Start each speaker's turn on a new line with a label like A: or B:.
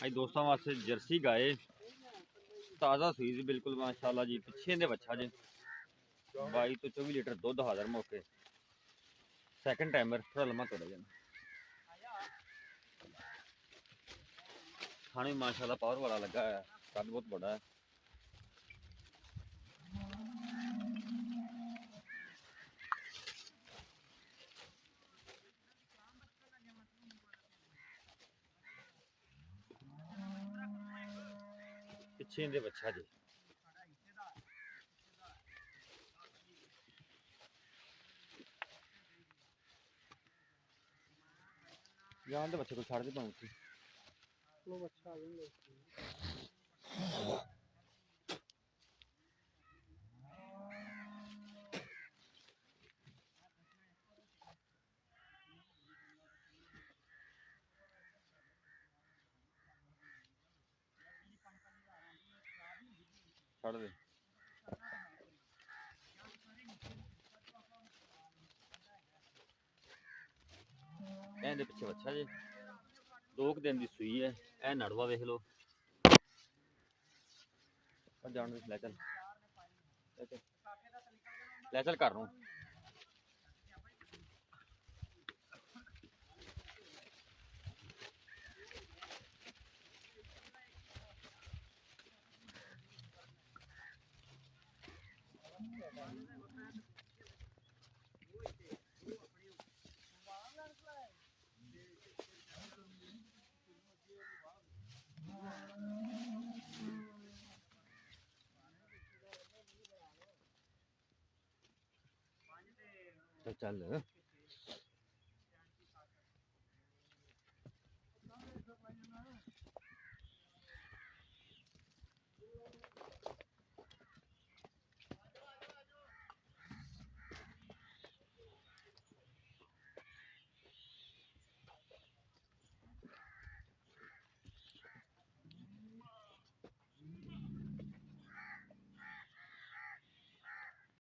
A: ਅੱਜ ਦੋਸਤਾਂ ਵਾਸਤੇ ਜਰਸੀ ਗਾਏ ਤਾਜ਼ਾ ਸੂਈ ਸੀ ਬਿਲਕੁਲ ਮਾਸ਼ਾਅੱਲਾ ਜੀ। ਪਿੱਛੇ ਦੇ ਬੱਚਾ ਜੇ 22 ਤੋਂ 24 ਲੀਟਰ ਦੁੱਧ ਹਾਜ਼ਰ ਮੌਕੇ। ਸੈਕਿੰਡ ਟਾਈਮਰ ਥੋੜਾ ਲੰਮਾ ਤੋੜਾ ਜਾਣਾ। ਖਾਣੇ माशाल्लाह पावर वाला लगा है, कद बहुत बड़ा है। पिछे इनके बच्चा जी जान दे बच्चे को छाड़ दे पाऊँ वो बच्चा आ जाएंगे। छाड़ दे ਇਹਦੇ ਪਿੱਛੇ ਬੱਚਾ ਜੀ 2 ਦਿਨ ਦੀ ਸੂਈ ਹੈ। ਇਹ ਨੜਵਾ ਵੇਖ ਲਓ ਜਾਣ ਦੇ। ਲੈ ਚੱਲ ਲੈ ਚੱਲ ਘਰ ਨੂੰ। ਚੱਲ